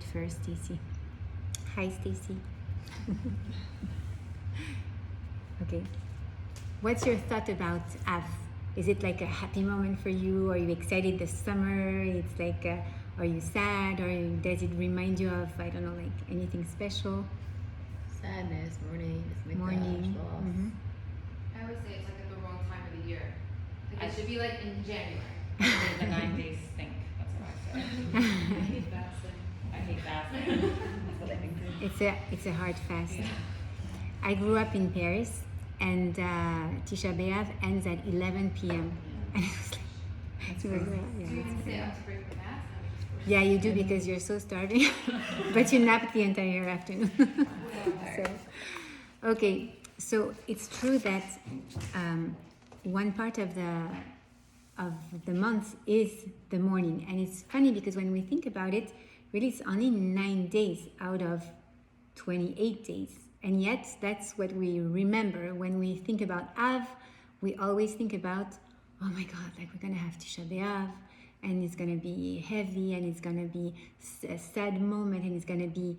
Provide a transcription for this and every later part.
First, Stacy. Hi, Stacy. Okay. What's your thought about Av? Is it like a happy moment for you? Are you excited this summer? It's like, are you sad? Or does it remind you of, I don't know, like anything special? Sadness, mourning, Morning. Mm-hmm. I would say it's like at the wrong time of the year. Like it should be like in January. The 9 days stink. That's what I say. I hate fasting. I hate fasting. That's what I think too. It's a hard fast. Yeah. I grew up in Paris, and Tisha B'Av ends at 11 p.m. And it was like, That's it was, crazy. yeah, Do you it's even stay crazy. up to break the fast? Yeah, you do because you're so starving, but you nap the entire afternoon. So, okay, so it's true that one part of the month is the morning, and it's funny because when we think about it, really it's only 9 days out of 28 days, and yet that's what we remember when we think about Av. We always think about, oh my God, like we're gonna have Tisha B'Av, and it's gonna be heavy, and it's gonna be a sad moment, and it's gonna be,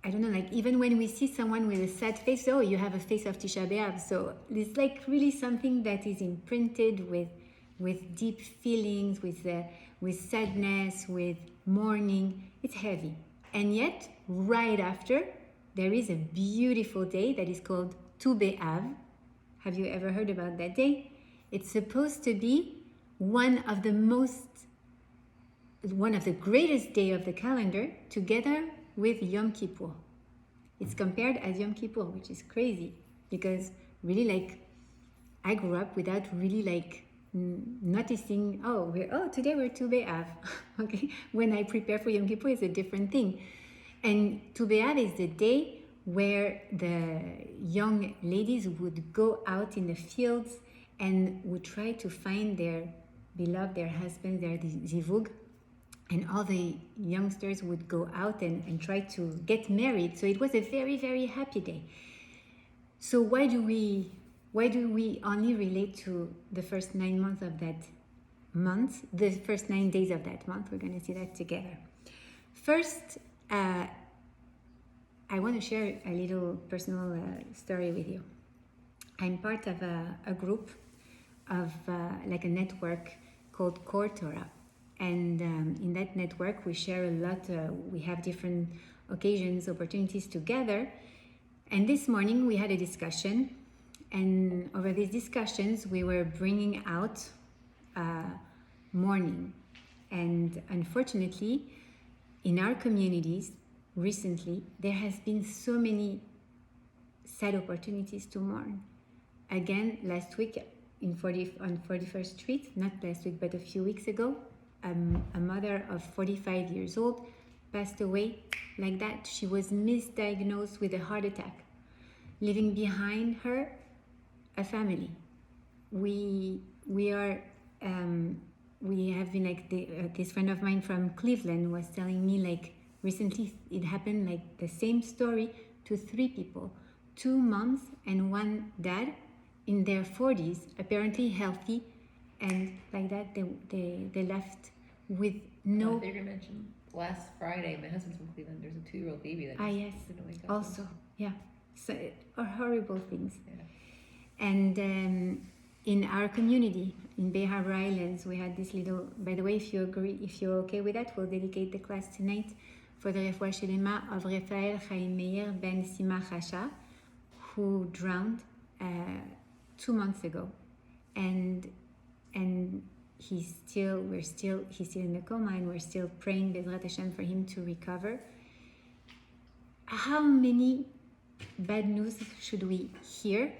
I don't know, like even when we see someone with a sad face, oh, you have a face of Tisha B'Av. So it's like really something that is imprinted with deep feelings, with sadness, with mourning. It's heavy. And yet, right after, there is a beautiful day that is called Tu B'Av. Have you ever heard about that day? It's supposed to be one of the greatest day of the calendar, together with Yom Kippur. It's compared as Yom Kippur, which is crazy because really, like, I grew up without really like noticing. Today we're Tu B'Av. Okay, when I prepare for Yom Kippur, it's a different thing. And Tu B'Av is the day where the young ladies would go out in the fields and would try to find their beloved, their husbands, their zivug, and all the youngsters would go out and try to get married. So it was a very, very happy day. So why do we only relate to the first 9 months of that month, the first 9 days of that month? We're going to see that together. First, I want to share a little personal story with you. I'm part of a group of like a network called Core Torah. And in that network, we share a lot. We have different occasions, opportunities together. And this morning, we had a discussion. And over these discussions, we were bringing out mourning. And unfortunately, in our communities, recently, there has been so many sad opportunities to mourn. Again, last week on 41st Street, not last week, but a few weeks ago, a mother of 45 years old passed away like that. She was misdiagnosed with a heart attack, leaving behind her a family. We have been like this friend of mine from Cleveland was telling me, like, recently it happened, like the same story to 3 people, 2 moms and 1 dad in their 40s, apparently healthy, and like that they left with no. I think you mentioned last Friday, my husband's from Cleveland, there's a 2-year-old baby that Yes, didn't wake up. also, yeah, so horrible things. Yeah. And in our community in Bay Harbor Islands, we had this little. By the way, if you're okay with that, we'll dedicate the class tonight for the refuah shelema of Rafael Chaim Meir ben Sima Chasha, who drowned 2 months ago, and he's still in a coma, and we're still praying Bezrat Hashem for him to recover. How many bad news should we hear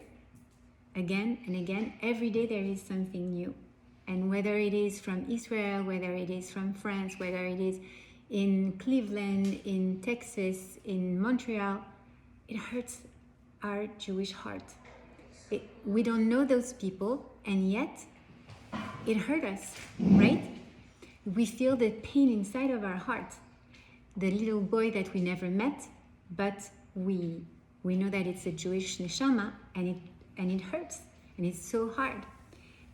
again and again? Every day there is something new, and whether it is from Israel, whether it is from France, whether it is in Cleveland, in Texas, in Montreal, it hurts our Jewish heart. We don't know those people, and yet it hurt us, right? We feel the pain inside of our heart. The little boy that we never met, but we know that it's a Jewish neshama, and it hurts, and it's so hard.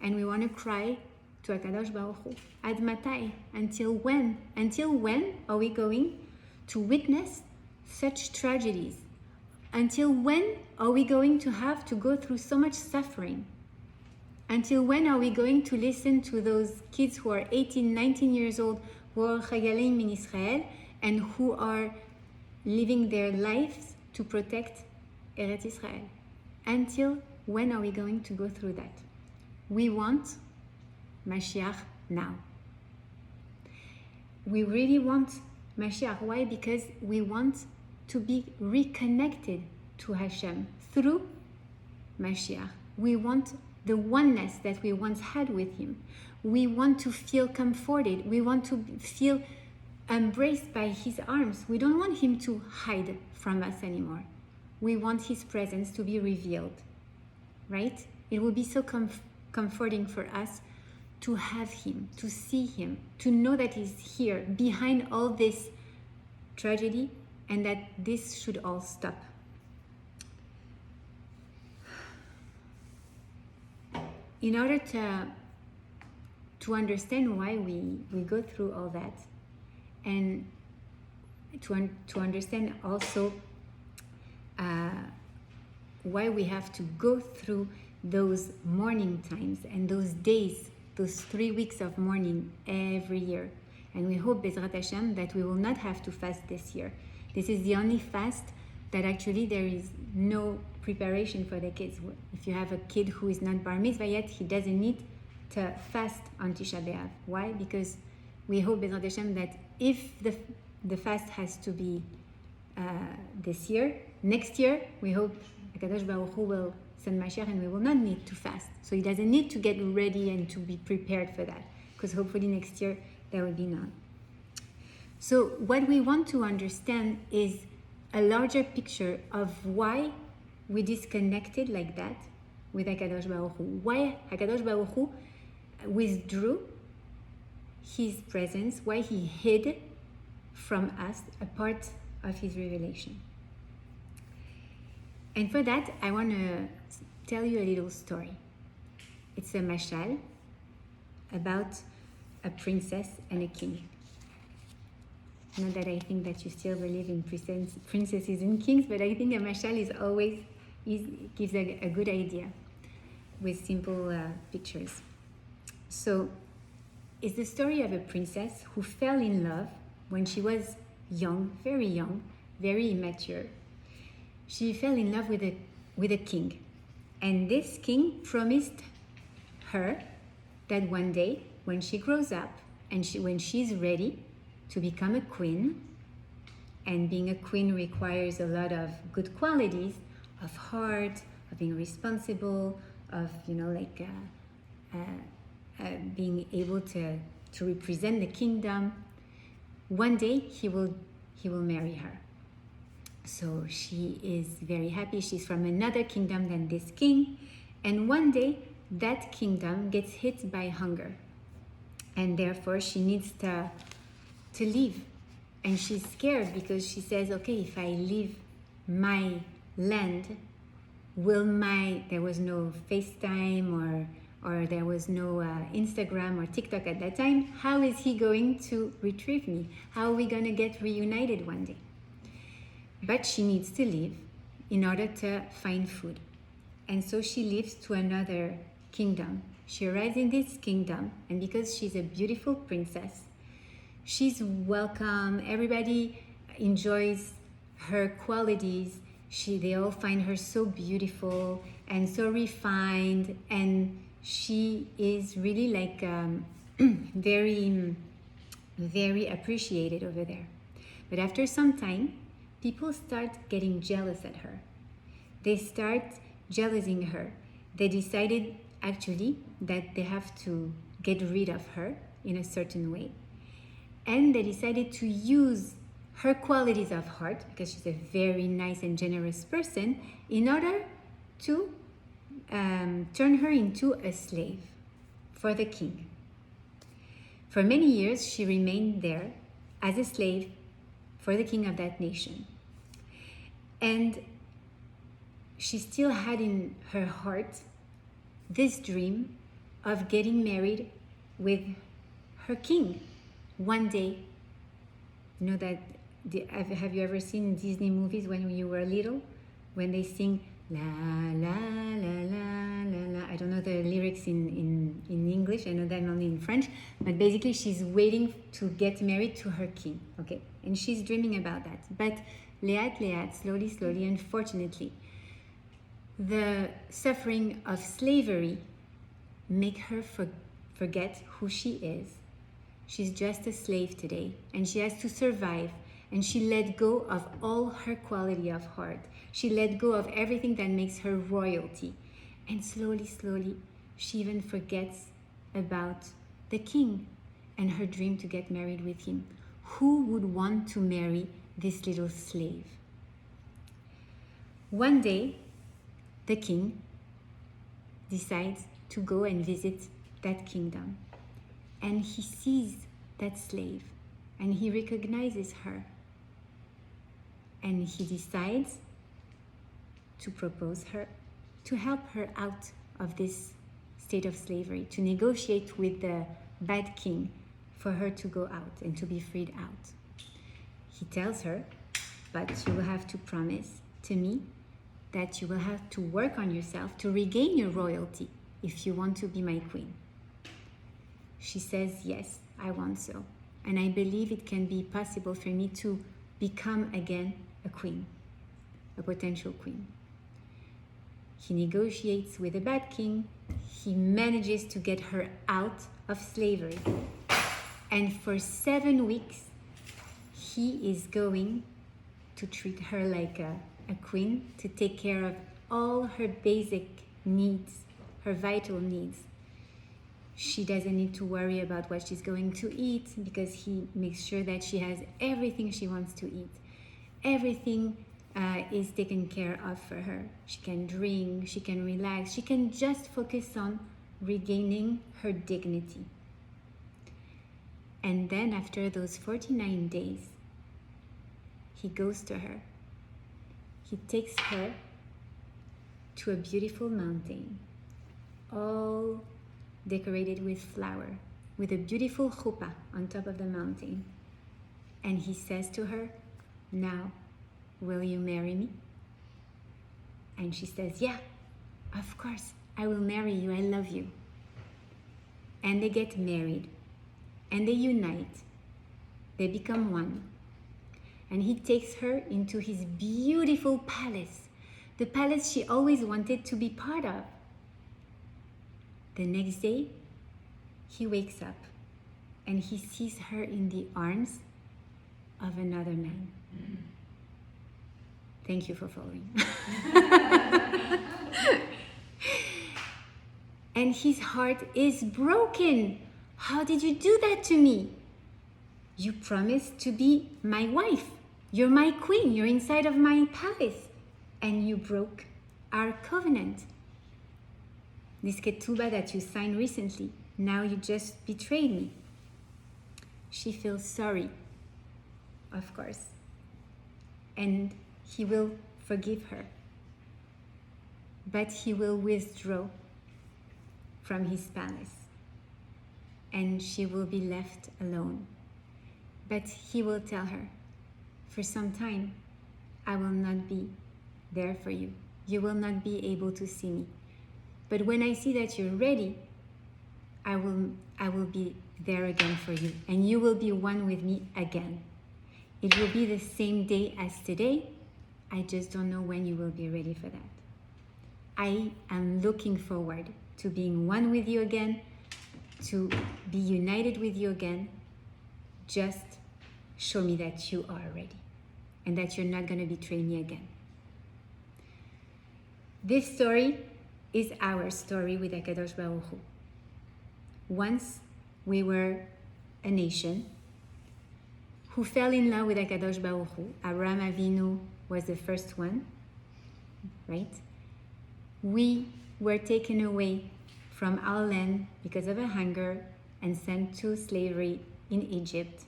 And we want to cry to HaKadosh Baruch Hu. Ad matai? Until when? Until when are we going to witness such tragedies? Until when are we going to have to go through so much suffering? Until when are we going to listen to those kids who are 18, 19 years old, who are chagalim in Israel, and who are living their lives to protect Eretz Israel? Until when are we going to go through that? We want Mashiach now. We really want Mashiach. Why? Because we want to be reconnected to Hashem through Mashiach. We want the oneness that we once had with Him. We want to feel comforted. We want to feel embraced by His arms. We don't want Him to hide from us anymore. We want His presence to be revealed, right? It will be so comforting for us to have Him, to see Him, to know that He's here behind all this tragedy, and that this should all stop. In order to understand why we go through all that, and to understand also why we have to go through those mourning times and those days, those 3 weeks of mourning every year. And we hope, Bezrat Hashem, that we will not have to fast this year. This is the only fast that actually there is no preparation for the kids. If you have a kid who is not bar mitzvah yet, he doesn't need to fast on Tisha B'Av. Why? Because we hope, Bezrat Hashem, that if the fast has to be this year, next year, we hope HaKadosh Baruch Hu will send Mashiach and we will not need to fast. So he doesn't need to get ready and to be prepared for that, because hopefully next year there will be none. So what we want to understand is a larger picture of why we disconnected like that with HaKadosh Baruch Hu. Why HaKadosh Baruch Hu withdrew His presence, why He hid from us a part of His revelation. And for that, I want to tell you a little story. It's a mashal about a princess and a king. Not that I think that you still believe in princesses and kings, but I think a mashal gives a good idea with simple pictures. So it's the story of a princess who fell in love when she was young, very immature. She fell in love with a king. And this king promised her that one day, when she grows up and when she's ready to become a queen, and being a queen requires a lot of good qualities, of heart, of being responsible, of being able to represent the kingdom. One day he will marry her. So she is very happy. She's from another kingdom than this king, and one day that kingdom gets hit by hunger, and therefore she needs to leave. And she's scared because she says, okay, if I leave my land, there was no FaceTime or there was no Instagram or TikTok at that time. How is he going to retrieve me? How are we going to get reunited one day? But she needs to leave in order to find food. And so she leaves to another kingdom. She arrives in this kingdom, and because she's a beautiful princess, she's welcome. Everybody enjoys her qualities. They all find her so beautiful and so refined, and she is really like very, very appreciated over there. But after some time, people start getting jealous at her. They start jealousing her. They decided actually that they have to get rid of her in a certain way. And they decided to use her qualities of heart, because she's a very nice and generous person, in order to turn her into a slave for the king. For many years, she remained there as a slave for the king of that nation. And she still had in her heart this dream of getting married with her king. One day, you know that, have you ever seen Disney movies when you were little? When they sing la la la la la la. I don't know the lyrics in English, I know them only in French, but basically she's waiting to get married to her king, okay? And she's dreaming about that. But Leat, slowly, unfortunately, the suffering of slavery make her forget who she is. She's just a slave today, and she has to survive, and she let go of all her quality of heart. She let go of everything that makes her royalty. And slowly, she even forgets about the king and her dream to get married with him. Who would want to marry this little slave? One day, the king decides to go and visit that kingdom. And he sees that slave and he recognizes her. And he decides to propose her, to help her out of this state of slavery, to negotiate with the bad king for her to go out and to be freed out. He tells her, but you will have to promise to me that you will have to work on yourself to regain your royalty if you want to be my queen. She says, yes, I want so. And I believe it can be possible for me to become again a queen, a potential queen. He negotiates with the bad king. He manages to get her out of slavery. And for 7 weeks, he is going to treat her like a queen, to take care of all her basic needs, her vital needs. She doesn't need to worry about what she's going to eat because he makes sure that she has everything she wants to eat. Everything is taken care of for her. She can drink, she can relax, she can just focus on regaining her dignity. And then after those 49 days, he goes to her. He takes her to a beautiful mountain, all decorated with flower, with a beautiful chuppah on top of the mountain. And he says to her, now, will you marry me? And she says, yeah, of course, I will marry you, I love you. And they get married, and they unite, they become one. And he takes her into his beautiful palace, the palace she always wanted to be part of. The next day, he wakes up and he sees her in the arms of another man. Thank you for following. And his heart is broken. How did you do that to me? You promised to be my wife. You're my queen. You're inside of my palace. And you broke our covenant. This ketubah that you signed recently, now you just betrayed me. She feels sorry, of course. And he will forgive her. But he will withdraw from his palace. And she will be left alone. But he will tell her, for some time, I will not be there for you. You will not be able to see me. But when I see that you're ready, I will be there again for you. And you will be one with me again. It will be the same day as today. I just don't know when you will be ready for that. I am looking forward to being one with you again, to be united with you again. Just show me that you are ready and that you're not going to betray me again. This story is our story with HaKadosh Baruch Hu. Once we were a nation who fell in love with HaKadosh Baruch Hu. Abraham Avinu was the first one, right? We were taken away from our land because of a hunger and sent to slavery in Egypt.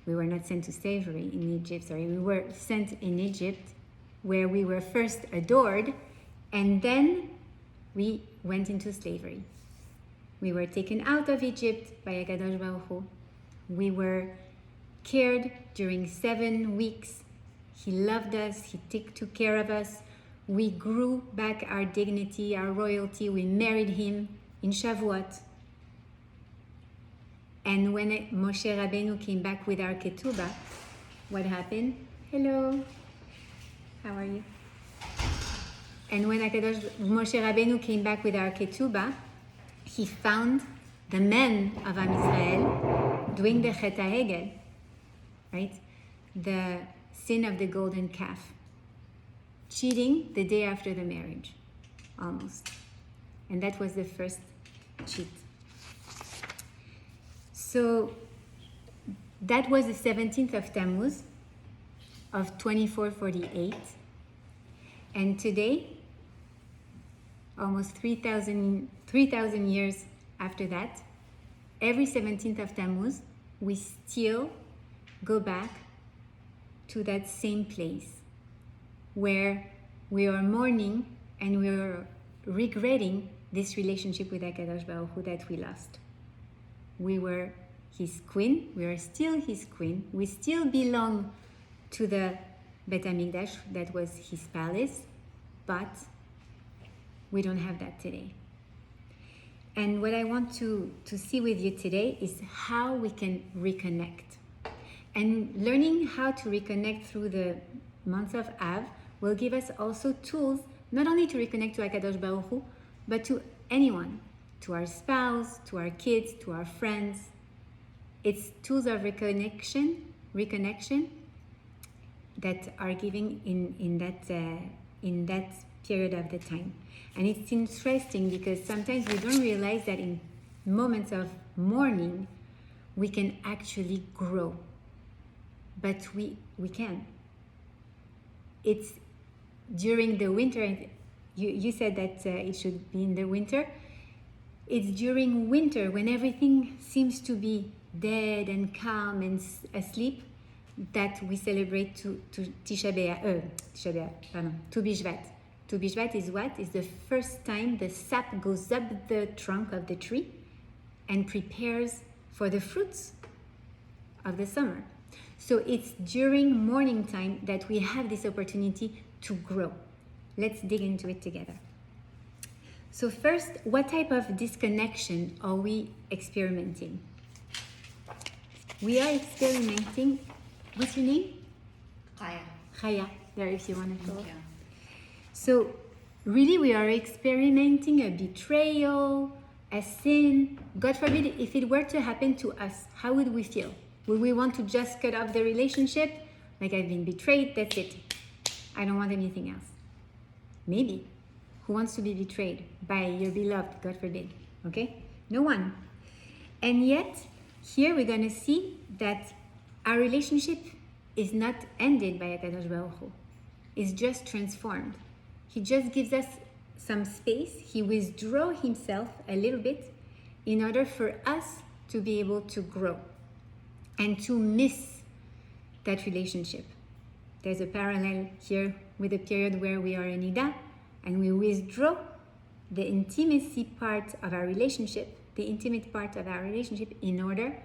We were not sent to slavery in Egypt, we were sent in Egypt where we were first adored and then we went into slavery. We were taken out of Egypt by HaKadosh Baruch Hu. We were cared during 7 weeks. He loved us. He took care of us. We grew back our dignity, our royalty. We married him in Shavuot. And when Moshe Rabbeinu came back with our ketubah, what happened? Hello, how are you? And when Moshe Rabbeinu came back with our ketubah, he found the men of Am Israel doing the Chet HaHegel, right? The sin of the golden calf. Cheating the day after the marriage, almost. And that was the first cheat. So that was the 17th of Tammuz of 2448. And today, almost 3,000 years after that, every 17th of Tammuz, we still go back to that same place where we are mourning and we are regretting this relationship with HaKadosh Baruch Hu that we lost. We were his queen, we are still his queen, we still belong to the Bet HaMikdash, that was his palace, but we don't have that today. And what I want to see with you today is how we can reconnect. And learning how to reconnect through the month of Av will give us also tools, not only to reconnect to HaKadosh Baruch Hu, but to anyone, to our spouse, to our kids, to our friends. It's tools of reconnection that are giving in that period of the time. And it's interesting because sometimes we don't realize that in moments of mourning, we can actually grow. But we can. It's during the winter, you said that it should be in the winter. It's during winter when everything seems to be dead and calm and asleep that we celebrate to Tisha B'Av, Tu B'Shvat. Tu B'Shvat is what? Is the first time the sap goes up the trunk of the tree and prepares for the fruits of the summer. So it's during morning time that we have this opportunity to grow. Let's dig into it together. So first, what type of disconnection are we experimenting? We are experimenting, what's your name? Chaya. Chaya, there if you want to go. Yeah. So really we are experimenting a betrayal, a sin. God forbid, if it were to happen to us, how would we feel? Would we want to just cut off the relationship? Like, I've been betrayed, that's it. I don't want anything else. Maybe. Who wants to be betrayed by your beloved, God forbid? Okay? No one. And yet, here we're going to see that our relationship is not ended by HaKadosh Baruch Hu. It's just transformed. He just gives us some space. He withdraws himself a little bit in order for us to be able to grow and to miss that relationship. There's a parallel here with the period where we are in Ida and we withdraw the intimacy part of our relationship, the intimate part of our relationship in order,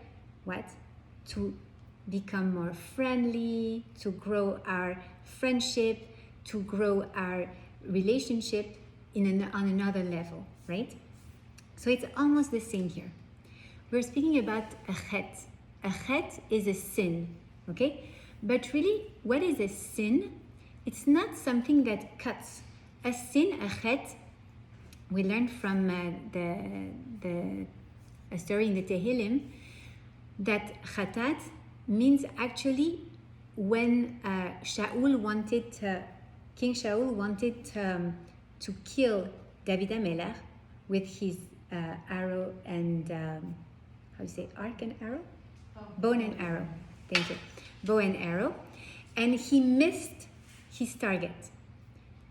what? To become more friendly, to grow our friendship, to grow our relationship on another level, right? So it's almost the same here. We're speaking about a chet. A chet is a sin, okay? But really, what is a sin? It's not something that cuts. A sin, a chet, we learned from a story in the Tehillim that chatat means actually when King Shaul wanted to kill David HaMelech with his arrow and how do you say, arc and arrow? Bow and arrow. Thank you. Bow and arrow. And he missed his target.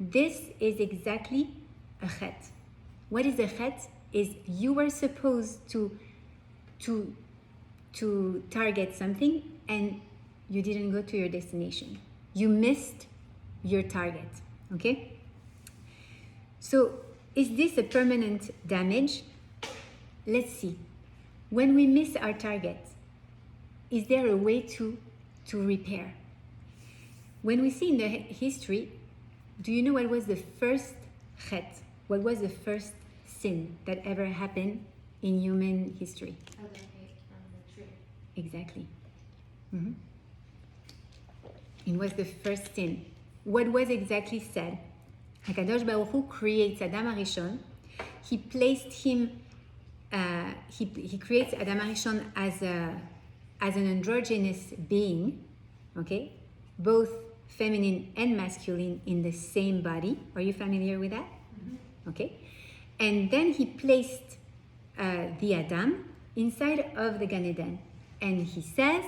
This is exactly a chet. What is a chet? Is you were supposed to target something and you didn't go to your destination. You missed your target, okay? So is this a permanent damage? let's see. When we miss our target, is there a way to repair? When we see in the history, do you know what was the first chet? What was the first sin that ever happened in human history? Adam ate from the tree. Exactly. Mhm. It was the first sin. What was exactly said? HaKadosh Baruch Hu creates Adam HaRishon. He placed him, he creates Adam HaRishon as an androgynous being, okay? Both feminine and masculine in the same body. Are you familiar with that? Mm-hmm. Okay. And then he placed the Adam inside of the Gan Eden. And he says,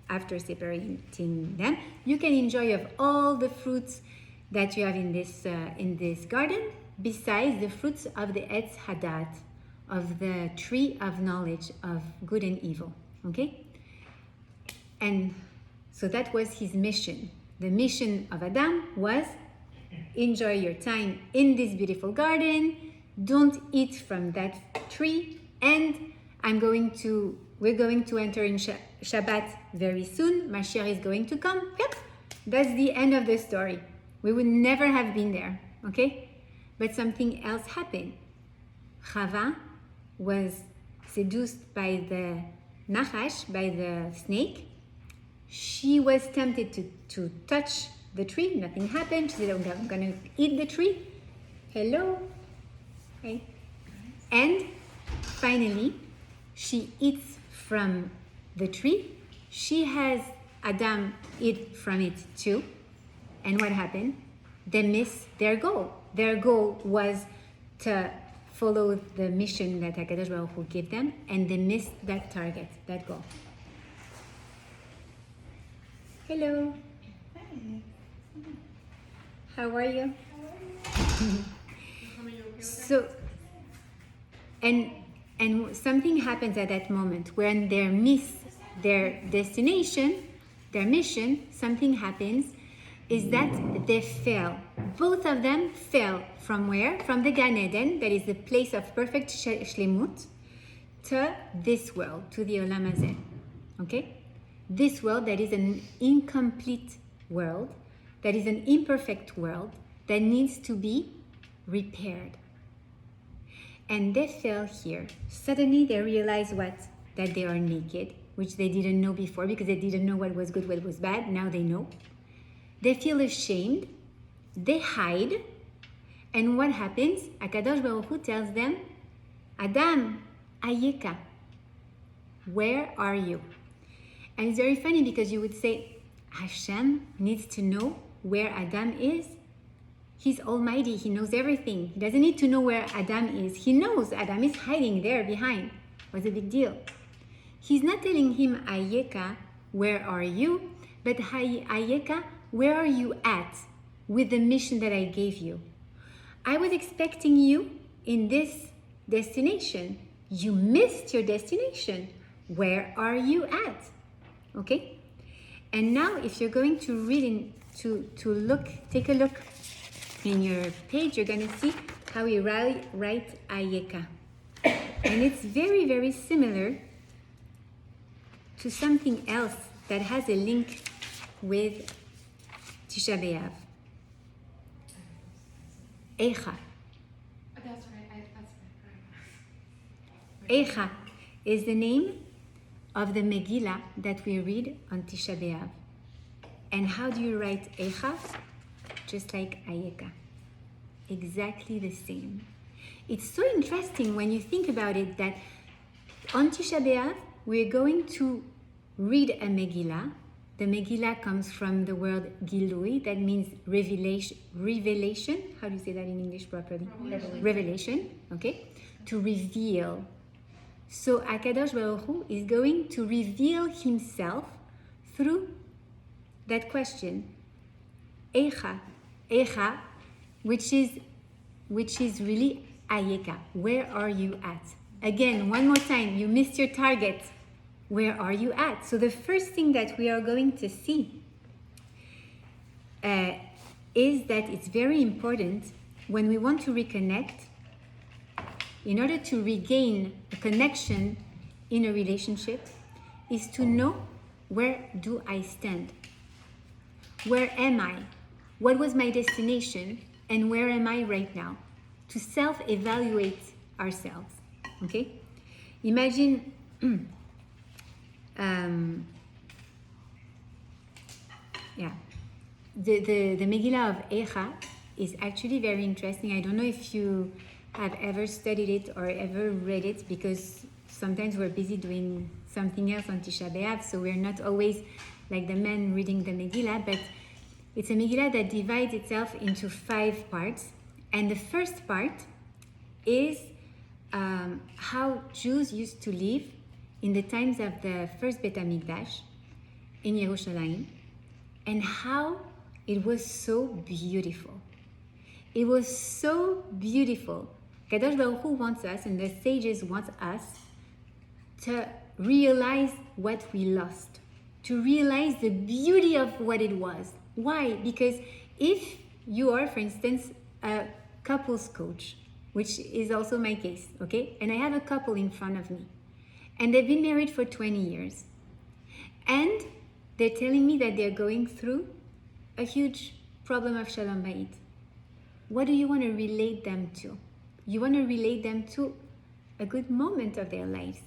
after separating them, you can enjoy of all the fruits that you have in this garden, besides the fruits of the Etz Hadat, of the tree of knowledge of good and evil. Okay? And so that was his mission. The mission of Adam was enjoy your time in this beautiful garden, don't eat from that tree, and we're going to enter in Shabbat very soon. Mashiach is going to come. Yep, that's the end of the story. We would never have been there, okay? But something else happened. Chava was seduced by the Nachash, by the snake. She was tempted to touch the tree. Nothing happened. She said, I'm going to eat the tree. Hello. Okay. And finally, she eats from the tree. She has Adam eat from it too. And what happened? They missed their goal. Their goal was to follow the mission that HaKadosh Baruch Hu gave them, and they missed that target, that goal. Hello. Hi. How are you? So, and something happens at that moment when they miss their destination, their mission. Something happens, is that they fell. Both of them fell from where? From the Gan Eden, that is the place of perfect shlemut, to this world, to the Olam Hazeh. Okay? This world that is an incomplete world, that is an imperfect world, that needs to be repaired. And they fell here. Suddenly they realize what? That they are naked, which they didn't know before because they didn't know what was good, what was bad. Now they know. They feel ashamed. They hide. And what happens? HaKadosh Baruch Hu tells them, Adam, Ayeka, where are you? And it's very funny because you would say, Hashem needs to know where Adam is. He's almighty. He knows everything. He doesn't need to know where Adam is. He knows Adam is hiding there behind. What's the big deal? He's not telling him, Ayeka, where are you? But Ayeka, where are you at with the mission that I gave you? I was expecting you in this destination. You missed your destination. Where are you at? Okay? And now if you're going to read take a look in your page, you're going to see how we write Ayeka. And it's very, very similar to something else that has a link with Tisha B'Av. Eicha. That's right. Eicha is the name of the Megillah that we read on Tisha B'Av. And how do you write Eicha? Just like Ayeka. Exactly the same. It's so interesting when you think about it that on Tisha B'Av, we're going to read a Megillah. The Megillah comes from the word Gilui, that means revelation. How do you say that in English properly? Revelation, okay? To reveal. So HaKadosh Baruch Hu is going to reveal himself through that question. Eicha, Eicha, which is really Ayeka. Where are you at? Again, one more time, you missed your target. Where are you at? So the first thing that we are going to see is that it's very important when we want to reconnect. in order to regain a connection in a relationship, is to know, where do I stand? Where am I? What was my destination? And where am I right now? To self-evaluate ourselves. Okay? Imagine the Megillah of Echa is actually very interesting. I don't know if you have ever studied it or ever read it, because sometimes we're busy doing something else on Tisha B'Av, so we're not always like the men reading the Megillah, but it's a Megillah that divides itself into 5 parts. And the first part is how Jews used to live in the times of the first Bet HaMikdash in Yerushalayim, and how it was so beautiful. It was so beautiful. Kadosh Baruch Hu wants us, and the sages want us, to realize what we lost, to realize the beauty of what it was. Why? Because if you are, for instance, a couples coach, which is also my case, okay? And I have a couple in front of me, and they've been married for 20 years. And they're telling me that they're going through a huge problem of Shalom Bayit. What do you want to relate them to? You want to relate them to a good moment of their lives.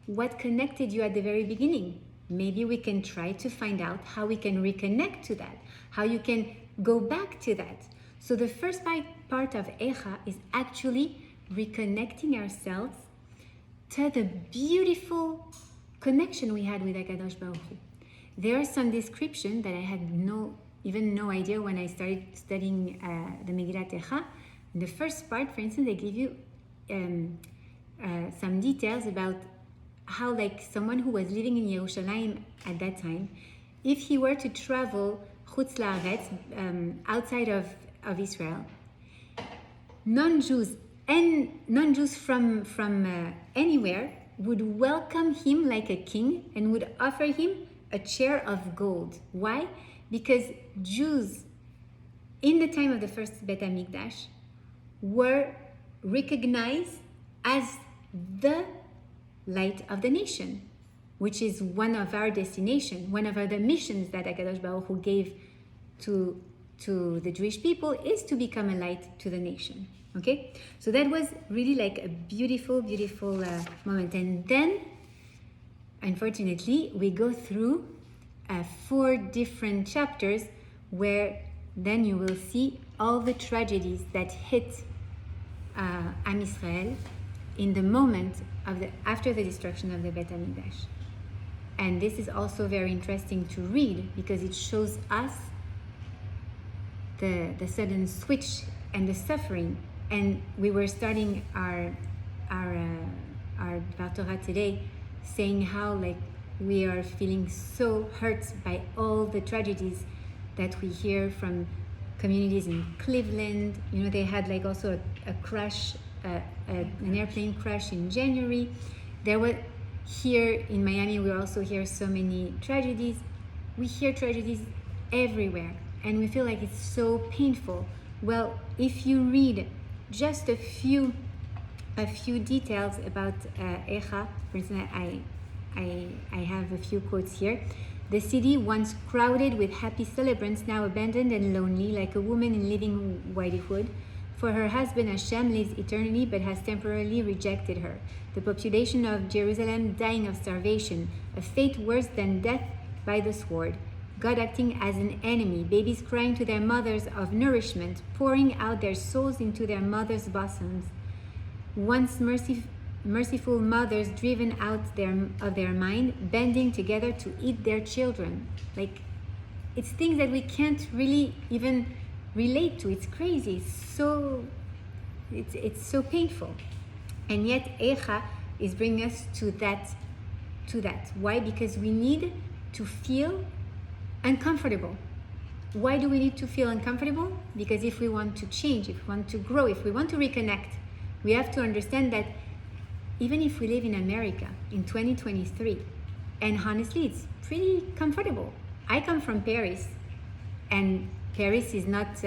What connected you at the very beginning? Maybe we can try to find out how we can reconnect to that, how you can go back to that. So the first part of Echa is actually reconnecting ourselves to the beautiful connection we had with HaKadosh Baruch Hu. There are some descriptions that I had no idea when I started studying the Megillat Echa. In the first part, for instance, they give you some details about how, like, someone who was living in Yerushalayim at that time, if he were to travel Chutz La'aretz, outside of Israel, non-Jews from anywhere would welcome him like a king and would offer him a chair of gold. Why? Because Jews in the time of the first Bet HaMikdash were recognized as the light of the nation, which is one of our destinations, one of the missions that HaKadosh Baruch Hu gave to the Jewish people, is to become a light to the nation. Okay? So that was really like a beautiful, beautiful moment. And then, unfortunately, we go through 4 different chapters where then you will see all the tragedies that hit Am Yisrael in the moment after the destruction of the Bet HaMikdash. And this is also very interesting to read, because it shows us the sudden switch and the suffering. And we were starting our Dvar Torah today, saying how, like, we are feeling so hurt by all the tragedies that we hear from communities in Cleveland. You know, they had like also a crash, an airplane crash in January. There were, here in Miami, we also hear so many tragedies. We hear tragedies everywhere, and we feel like it's so painful. Well, if you read just a few details about Echa, for instance, I have a few quotes here. The city, once crowded with happy celebrants, now abandoned and lonely, like a woman in living widowhood. For her husband Hashem lives eternally, but has temporarily rejected her. The population of Jerusalem dying of starvation, a fate worse than death by the sword. God acting as an enemy, babies crying to their mothers of nourishment, pouring out their souls into their mothers' bosoms. Once merciful mothers driven out of their mind, banding together to eat their children. Like, it's things that we can't really even relate to. It's crazy. It's so painful. And yet Echa is bringing us to that. Why? Because we need to feel uncomfortable. Why do we need to feel uncomfortable? Because if we want to change, if we want to grow, if we want to reconnect, we have to understand that even if we live in America in 2023, and honestly, it's pretty comfortable. I come from Paris, and Paris is not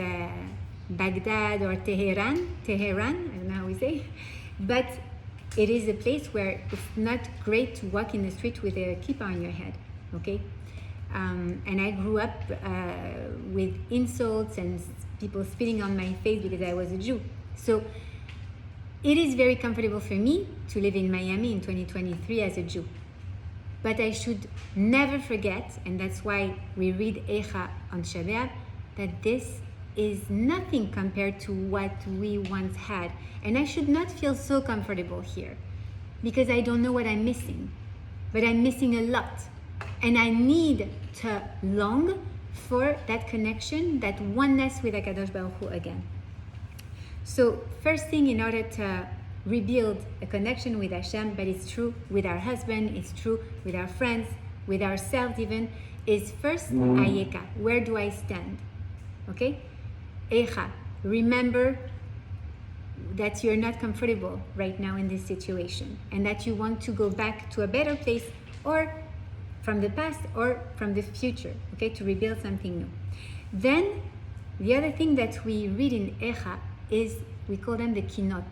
Baghdad or Tehran, I don't know how we say. But it is a place where it's not great to walk in the street with a kippah on your head, okay? And I grew up with insults and people spitting on my face because I was a Jew. So it is very comfortable for me to live in Miami in 2023 as a Jew. But I should never forget, and that's why we read Echa on Shabbat, that this is nothing compared to what we once had. And I should not feel so comfortable here because I don't know what I'm missing. But I'm missing a lot. And I need to long for that connection, that oneness with HaKadosh Baruch Hu again. So first thing, in order to rebuild a connection with Hashem, but it's true with our husband, it's true with our friends, with ourselves even, is first Ayeka. Where do I stand? Okay? Echa. Remember that you're not comfortable right now in this situation and that you want to go back to a better place, or from the past or from the future, okay, to rebuild something new. Then the other thing that we read in Echa is, we call them the kinot.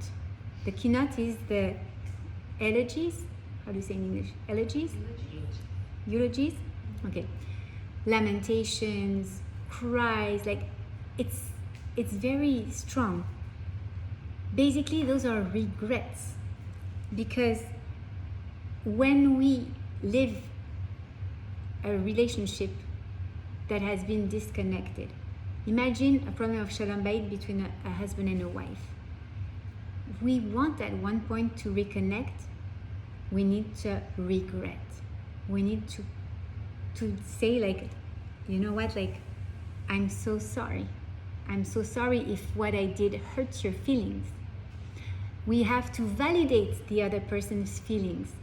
The kinot is the elegies. How do you say in English? Elegies? Eulogies? Okay. Lamentations, cries, like it's very strong. Basically, those are regrets, because when we live a relationship that has been disconnected, imagine a problem of shalom bayit between a husband and a wife. We want at one point to reconnect. We need to regret. We need to say, like, you know what, like, I'm so sorry. I'm so sorry if what I did hurts your feelings. We have to validate the other person's feelings,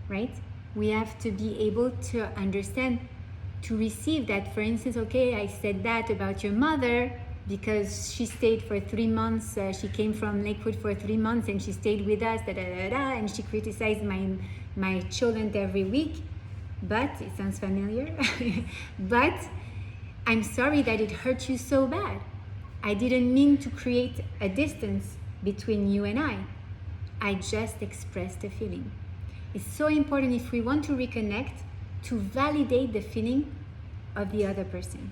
right? We have to be able to understand, to receive that, for instance, okay, I said that about your mother because she stayed for 3 months, she came from Lakewood for 3 months and she stayed with us, and she criticized my children every week, but it sounds familiar, but I'm sorry that it hurt you so bad. I didn't mean to create a distance between you and I just expressed a feeling. It's so important, if we want to reconnect, to validate the feeling of the other person.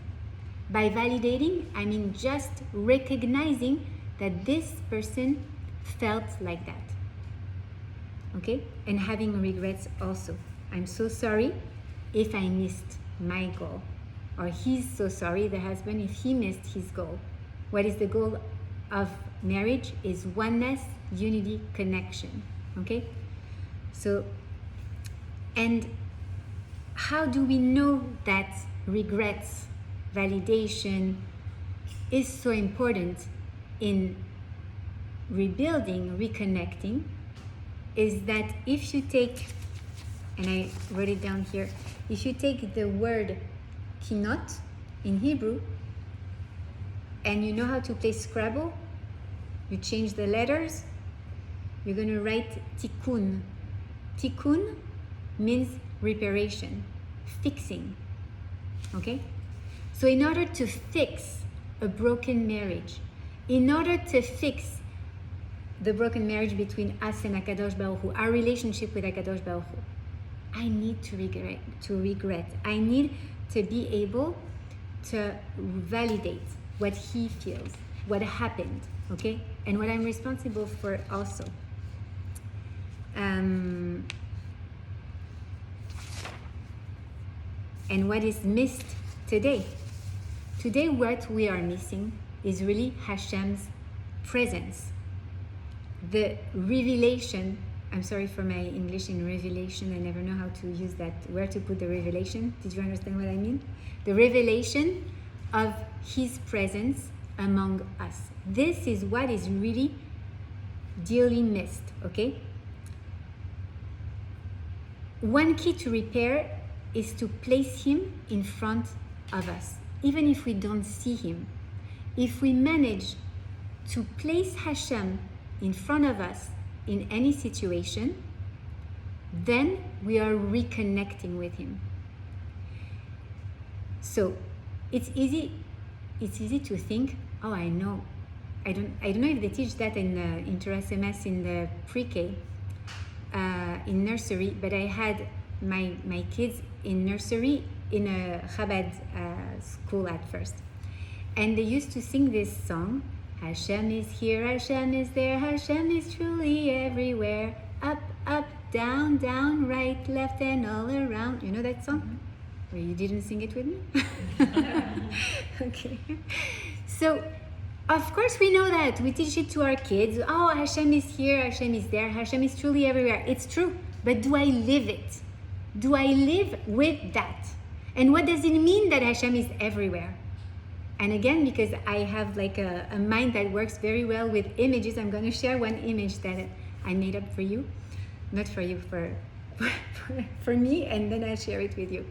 By validating, I mean just recognizing that this person felt like that. Okay? And having regrets also. I'm so sorry if I missed my goal. Or he's so sorry, the husband, if he missed his goal. What is the goal of marriage? Is oneness, unity, connection. Okay? So, and how do we know that regrets, validation is so important in rebuilding, reconnecting? Is that if you take, and I wrote it down here, if you take the word kinot in Hebrew and you know how to play Scrabble, you change the letters, you're going to write tikkun. Tikkun means reparation, fixing. Okay? So in order to fix a broken marriage, in order to fix the broken marriage between us and HaKadosh Baruch Hu, our relationship with HaKadosh Baruch Hu, I need to regret. I need to be able to validate what he feels, what happened, okay? And what I'm responsible for also. And what is missed today. Today, what we are missing is really Hashem's presence. The revelation, I'm sorry for my English in revelation, I never know how to use that, where to put the revelation. Did you understand what I mean? The revelation of his presence among us. This is what is really dearly missed, okay? One key to repair is to place him in front of us, even if we don't see him. If we manage to place Hashem in front of us in any situation, then we are reconnecting with him. So it's easy to think, oh, I know I don't know if they teach that in Inter SMS in the pre-K, in nursery, but I had my kids in nursery in a Chabad school at first. And they used to sing this song, Hashem is here, Hashem is there, Hashem is truly everywhere, up, up, down, down, right, left, and all around. You know that song? Or you didn't sing it with me? Okay. So, of course we know that. We teach it to our kids. Oh, Hashem is here, Hashem is there, Hashem is truly everywhere. It's true. But do I live it? Do I live with that? And what does it mean that Hashem is everywhere? And again, because I have like a mind that works very well with images, I'm going to share one image that I made up for you. Not for you, for me, and then I'll share it with you.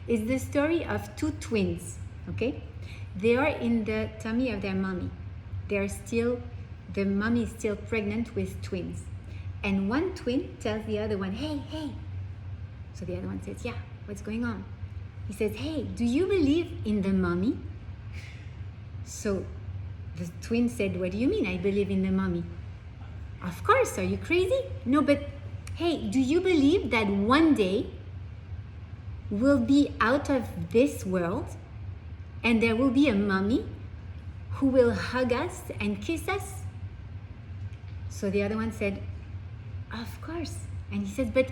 It's the story of two twins, okay? They are in the tummy of their mommy. The mommy is still pregnant with twins. And one twin tells the other one, hey, hey. So the other one says, yeah, what's going on? He says, hey, do you believe in the mommy? So the twin said, what do you mean I believe in the mommy? Of course, are you crazy? No, but hey, do you believe that one day we'll be out of this world and there will be a mommy who will hug us and kiss us? So the other one said, of course. And he says, but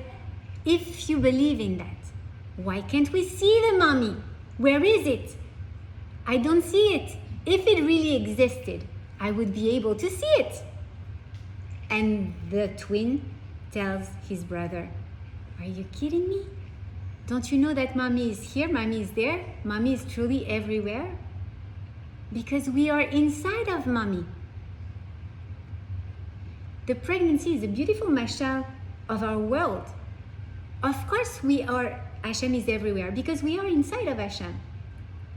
if you believe in that, why can't we see the mommy? Where is it? I don't see it. If it really existed, I would be able to see it. And the twin tells his brother, are you kidding me? Don't you know that mommy is here, mommy is there, mommy is truly everywhere? Because we are inside of mommy. The pregnancy is a beautiful mashal of our world. Of course Hashem is everywhere because we are inside of Hashem.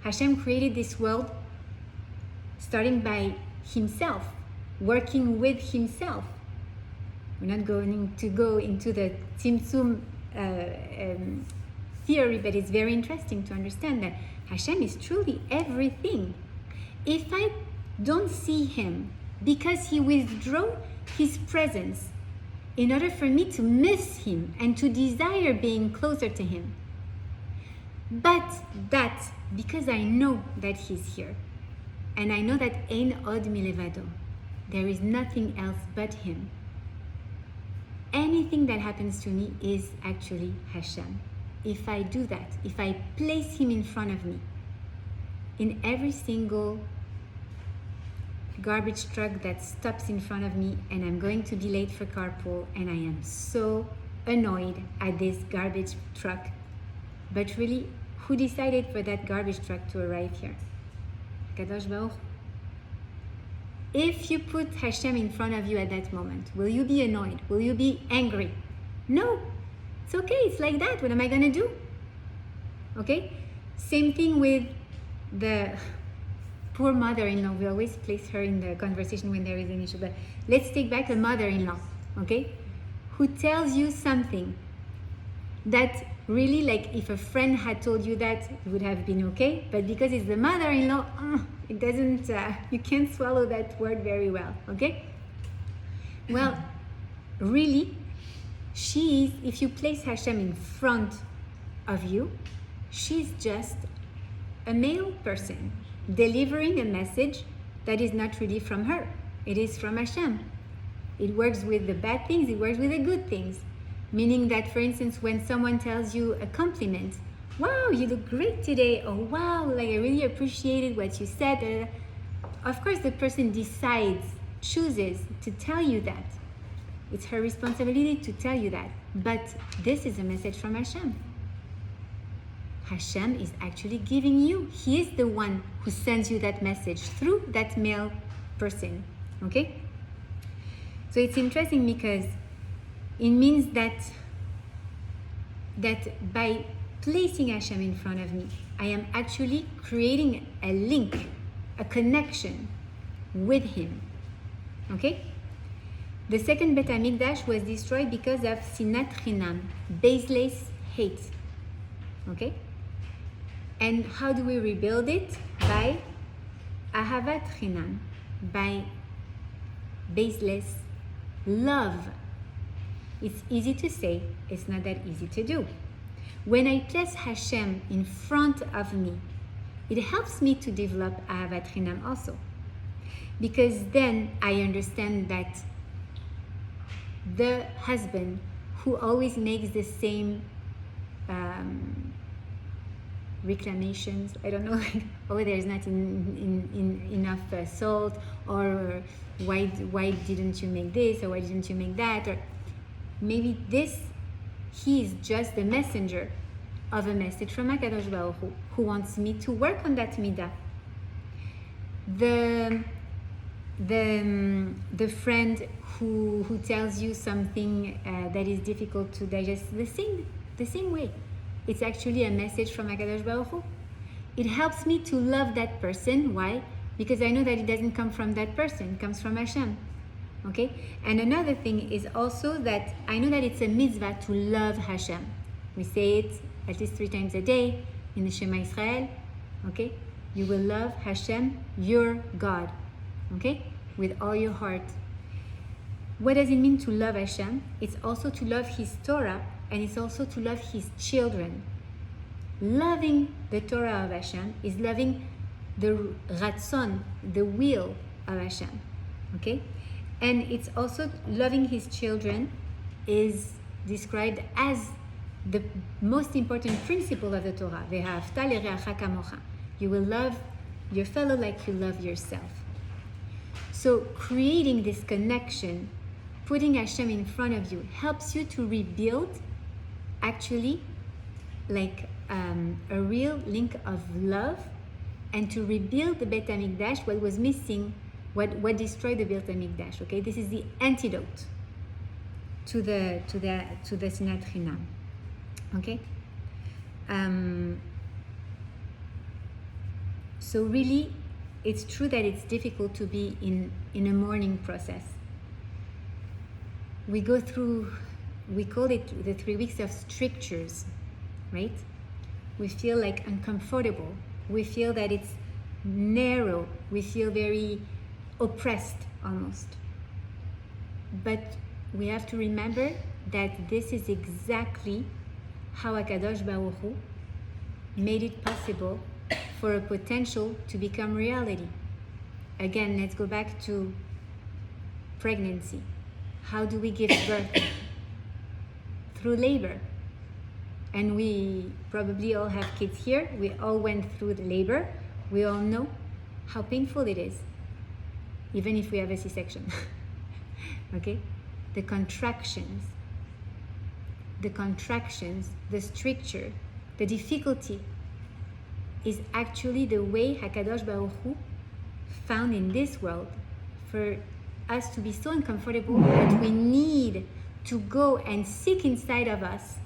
Hashem created this world starting by himself, working with himself. We're not going to go into the Tzimtzum theory, but it's very interesting to understand that Hashem is truly everything. If I don't see him because he withdrew his presence in order for me to miss him and to desire being closer to him, but that because I know that he's here, and I know that Ein Od Milevado, there is nothing else but him. Anything that happens to me is actually Hashem. If I do that, if I place him in front of me, in every single garbage truck that stops in front of me and I'm going to be late for carpool and I am so annoyed at this garbage truck, but really, who decided for that garbage truck to arrive here? Kadosh Baruch. If you put Hashem in front of you at that moment, will you be annoyed? Will you be angry? No. It's okay, it's like that. What am I going to do? Okay? Same thing with the poor mother-in-law. We always place her in the conversation when there is an issue. But let's take back a mother-in-law, okay? Who tells you something that really, like if a friend had told you that, it would have been okay. But because it's the mother-in-law, it doesn't, you can't swallow that word very well, okay? Well, really, she is, if you place Hashem in front of you, she's just a male person delivering a message that is not really from her. It is from Hashem. It works with the bad things, it works with the good things. Meaning that, for instance, when someone tells you a compliment, wow, you look great today, or wow, like I really appreciated what you said. Of course, the person decides, chooses to tell you that. It's her responsibility to tell you that. But this is a message from Hashem. Hashem is actually giving you. He is the one who sends you that message through that male person. Okay? So it's interesting because it means that by placing Hashem in front of me, I am actually creating a link, a connection with him. Okay? The second Bet HaMikdash was destroyed because of Sinat Chinam, baseless hate. Okay? And how do we rebuild it? By Ahavat Chinam, by baseless love. It's easy to say, it's not that easy to do. When I place Hashem in front of me, it helps me to develop Ahavat Chinam also. Because then I understand that the husband who always makes the same reclamations, I don't know, like, oh, there's not enough salt, or why didn't you make this, or why didn't you make that, or maybe he is just the messenger of a message from HaKadosh Baruch Hu, who wants me to work on that midah. The friend who tells you something that is difficult to digest, the same way. It's actually a message from HaKadosh Baruch Hu. It helps me to love that person. Why? Because I know that it doesn't come from that person, it comes from Hashem. Okay? And another thing is also that I know that it's a mitzvah to love Hashem. We say it at least 3 times a day in the Shema Israel. Okay? You will love Hashem, your God. Okay? With all your heart. What does it mean to love Hashem? It's also to love His Torah, and it's also to love His children. Loving the Torah of Hashem is loving the ratzon, the will of Hashem. Okay? And it's also loving His children is described as the most important principle of the Torah. Ve'ahavta l'reacha kamocha. You will love your fellow like you love yourself. So creating this connection, putting Hashem in front of you, helps you to rebuild actually like a real link of love, and to rebuild the Beit HaMikdash, what was missing, what destroyed the Beit HaMikdash. Okay, this is the antidote to the Sinat Chinam. Okay, so really, it's true that it's difficult to be in a mourning process. We go through, we call it the 3 weeks of strictures, right? We feel like uncomfortable. We feel that it's narrow. We feel very oppressed almost. But we have to remember that this is exactly how HaKadosh Baruch Hu made it possible for a potential to become reality. Again, let's go back to pregnancy. How do we give birth? Through labor. And we probably all have kids here. We all went through the labor. We all know how painful it is, even if we have a C-section. Okay? The contractions, the stricture, the difficulty is actually the way HaKadosh Baruch Hu found in this world for us to be so uncomfortable that we need to go and seek inside of us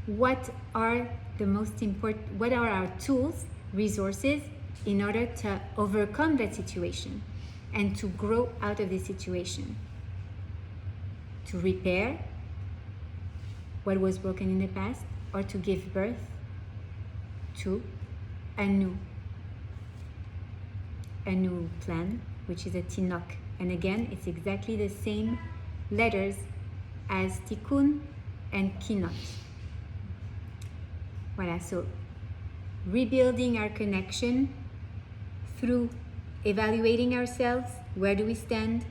what are the most important, what are our tools, resources, in order to overcome that situation and to grow out of this situation, to repair what was broken in the past, or to give birth to a new plan, which is a tinok. And again, it's exactly the same letters as tikkun and kinot. Voilà, so rebuilding our connection through evaluating ourselves, where do we stand,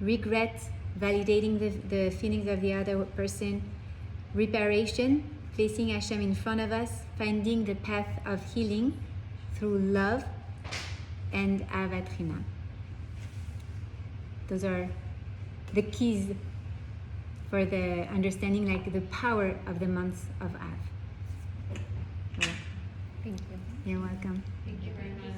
regret, validating the feelings of the other person, reparation, placing Hashem in front of us, finding the path of healing through love and Ahavat Chinam. Those are the keys for the understanding, like the power of the months of Av. Thank you. You're welcome. Thank you very much.